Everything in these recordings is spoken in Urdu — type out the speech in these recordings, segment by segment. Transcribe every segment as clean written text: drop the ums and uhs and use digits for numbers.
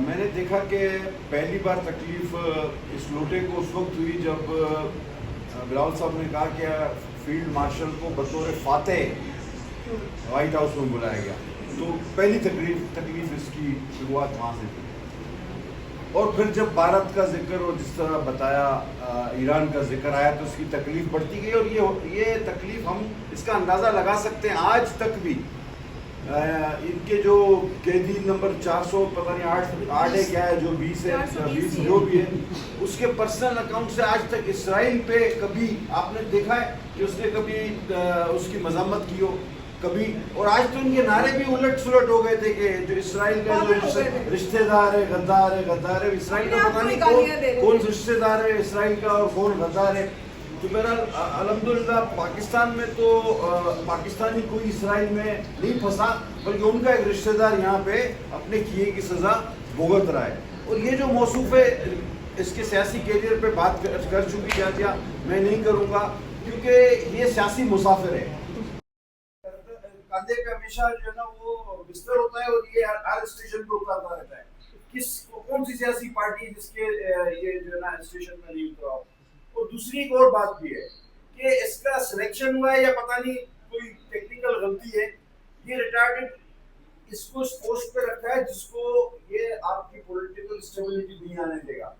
میں نے دیکھا کہ پہلی بار تکلیف اس لوٹے کو اس وقت ہوئی جب بلاول صاحب نے کہا کہ فیلڈ مارشل کو بطور فاتح وائٹ ہاؤس میں بلایا گیا، تو پہلی تکلیف اس کی شروعات وہاں سے تھی۔ اور پھر جب بھارت کا ذکر اور جس طرح بتایا ایران کا ذکر آیا تو اس کی تکلیف بڑھتی گئی، اور یہ تکلیف ہم اس کا اندازہ لگا سکتے ہیں آج تک بھی۔ ان کے جو قیدی نمبر 400 پتہ نہیں 8 ہے کیا ہے، جو 20 ہے 20 جو بھی ہے، اس کے پرسنل اکاؤنٹ سے آج تک اسرائیل پہ کبھی آپ نے دیکھا ہے کہ اس نے کبھی اس کی مذمت کی ہو کبھی؟ اور آج تو ان کے نعرے بھی الٹ سلٹ ہو گئے تھے کہ جو اسرائیل کا جو رشتہ دار ہے غدار ہے اسرائیل کا، پتہ نہیں کون رشتہ دار ہے اسرائیل کا اور کون غدار ہے۔ تو بہرحال الحمدللہ پاکستان میں تو پاکستانی کوئی اسرائیل میں نہیں پھنسا، بلکہ ان کا ایک رشتہ دار یہاں پہ اپنے کیے کی سزا بھگت رہا ہے۔ اور یہ جو موصوف ہے اس کے سیاسی کیریئر پہ بات کر چکی جاجیا، میں نہیں کروں گا کیونکہ یہ سیاسی مسافر ہے۔ کاندھے پہ ہمیشہ جو ہے نا وہ بستر ہوتا ہے اور یہ ہر اسٹیشن پہ اترتا رہتا ہے۔ کون سی سیاسی پارٹی جس کے یہ جو ہے نا اسٹیشن میں نہیں اترا ہو؟ اور دوسری ایک اور بات بھی ہے کہ اس کا سلیکشن ہوا ہے یا پتہ نہیں کوئی ٹیکنیکل غلطی ہے، یہ ریٹائرڈ اس کو اس پوسٹ پہ رکھا ہے جس کو یہ آپ کی پولیٹیکل اسٹیبلٹی نہیں آنے دے گا۔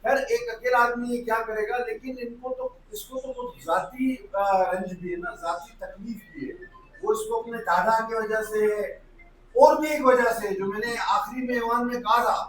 خیر ایک اکیلا آدمی یہ کیا کرے گا، لیکن ان کو تو اس کو تو کچھ ذاتی رنج بھی ہے نا، ذاتی تکلیف بھی ہے۔ وہ اس کو اپنے دادا کی وجہ سے اور بھی ایک وجہ سے جو میں نے آخری میں ایوان میں کہا تھا،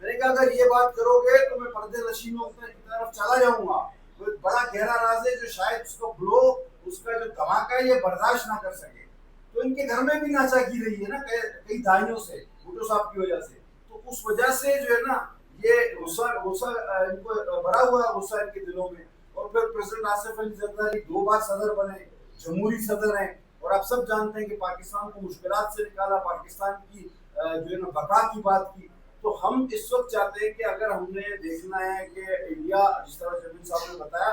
میں نے کہا اگر یہ بات کرو گے تو میں پردے نشینوں کی طرف چلا جاؤں گا۔ وہ ایک بڑا گہرا راز ہے جو شاید اس کو بلو، اس کا جو دھماکہ ہے یہ برداشت نہ کر سکے۔ تو ان کے گھر میں بھی ناچا کی رہی ہے نا کئی دہائیوں سے بھٹو صاحب کی وجہ سے، تو اس وجہ سے جو ہے نا یہ غصہ ان کو بھرا ہوا ہے، غصہ ان کے دلوں میں۔ اور پھر پریزیڈنٹ آصف علی زرداری 2 بار صدر بنے، جمہوری صدر ہیں، اور آپ سب جانتے ہیں کہ پاکستان کو مشکلات سے نکالا، پاکستان کی جو ہے نا بقا کی بات کی۔ تو ہم اس وقت چاہتے ہیں کہ اگر ہم نے دیکھنا ہے کہ انڈیا جس طرح جمیل صاحب نے بتایا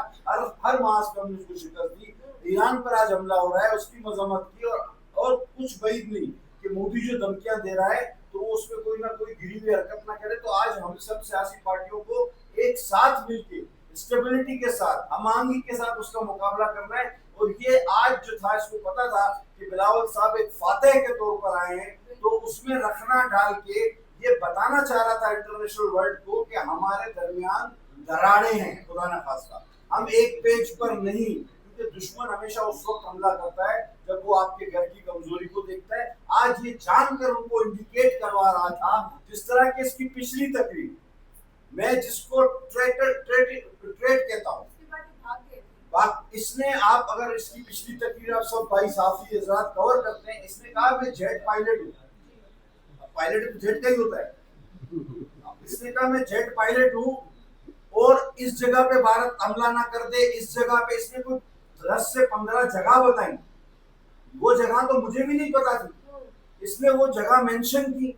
ہر محاذ پہ ہم نے اس کو شکست دی، ایران پر آج حملہ ہو رہا ہے، اس کی مذمت کی، اور کچھ بعید نہیں کہ مودی جو دھمکیاں دے رہا ہے تو وہ اس میں کوئی نہ کوئی گری ہوئی حرکت نہ کرے۔ تو آج ہم سب سیاسی پارٹیوں کو ایک ساتھ مل کے اسٹیبلٹی کے ساتھ، ہم آہنگی کے ساتھ اس کا مقابلہ کرنا ہے۔ اور یہ آج جو تھا اس کو پتا تھا کہ بلاول صاحب ایک فاتح کے طور پر آئے ہیں، تو اس میں رکھنا ڈال کے یہ بتانا چاہ رہا تھا انٹرنیشنل ورلڈ کو کہ ہمارے درمیان دراڑیں ہیں، خدا نہ خواستہ ہم ایک پیج پر نہیں، کیونکہ دشمن ہمیشہ اس وقت حملہ کرتا ہے جب وہ آپ کے گھر کی کمزوری کو دیکھتا ہے۔ آج یہ جان کر ان کو انڈیکیٹ کروا رہا تھا، جس طرح کہ اس کی پچھلی تقریر میں جس کو ٹریٹ کہتا ہوں، اس نے آپ اگر اس کی پچھلی تقریر آپ سب بھائی صحافی حضرات کور کرتے ہیں، اس نے کہا میں جیٹ پائلٹ ہوں، پائلٹ جیٹ کا ہی ہوتا ہے، اس نے کہا میں جیٹ پائلٹ ہوں اور اس جگہ پہ بھارت حملہ نہ کر دے، اس جگہ پہ اس نے کوئی 10 سے 15 جگہ بتائیں، وہ جگہ تو مجھے بھی نہیں پتا تھی، اس نے وہ جگہ مینشن کی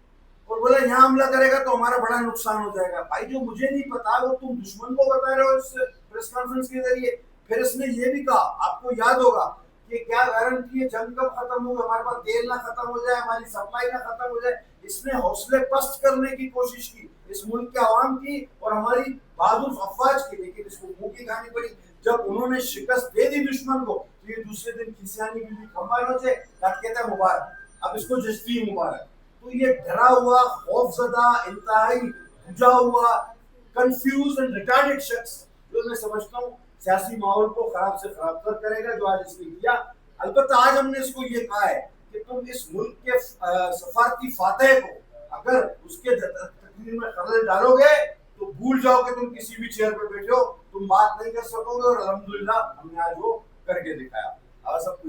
اور بولا یہاں حملہ کرے گا تو ہمارا بڑا نقصان ہو جائے گا۔ بھائی جو مجھے نہیں پتا وہ تم دشمن کو بتا رہے ہو اس پریس کانفرنس کے ذریعے۔ پھر اس نے یہ بھی کہا، آپ کو یاد ہوگا کہ کیا گارنٹی ہے جنگ کب ختم ہوگا، ہمارے پاس تیل نہ ختم ہو جائے، ہماری سپلائی نہ ختم ہو جائے۔ اس نے حوصلے پست کرنے کی کوشش کی اس ملک کے عوام کی اور ہماری بہادر افواج کی، لیکن اس کو منہ کی کھانی پڑی۔ جب انہوں نے شکست دے دی دشمن کو تو یہ دوسرے دن کھسیانی بھی کمبائنوں سے کہتا ہے مبارک، اب اس کو جشتی مبارک۔ تو یہ ڈرا ہوا، خوف زدہ، انتہائی بجھا ہوا، کنفیوز اینڈ ریٹارڈڈ شخص جو میں سمجھتا ہوں سیاسی ماحول کو خراب سے خراب تر کرے گا، جو آج اس نے کیا۔ البتہ آج ہم نے اس کو یہ کہا ہے کہ تم اس ملک کے سفارتی فاتح کو اگر اس کے تقریر میں خلل ڈالو گے تو بھول جاؤ کہ تم کسی بھی چیئر پہ بیٹھے ہو، تم بات نہیں کر سکو گے، اور الحمدللہ ہم نے آج وہ کر کے دکھایا۔ سب کو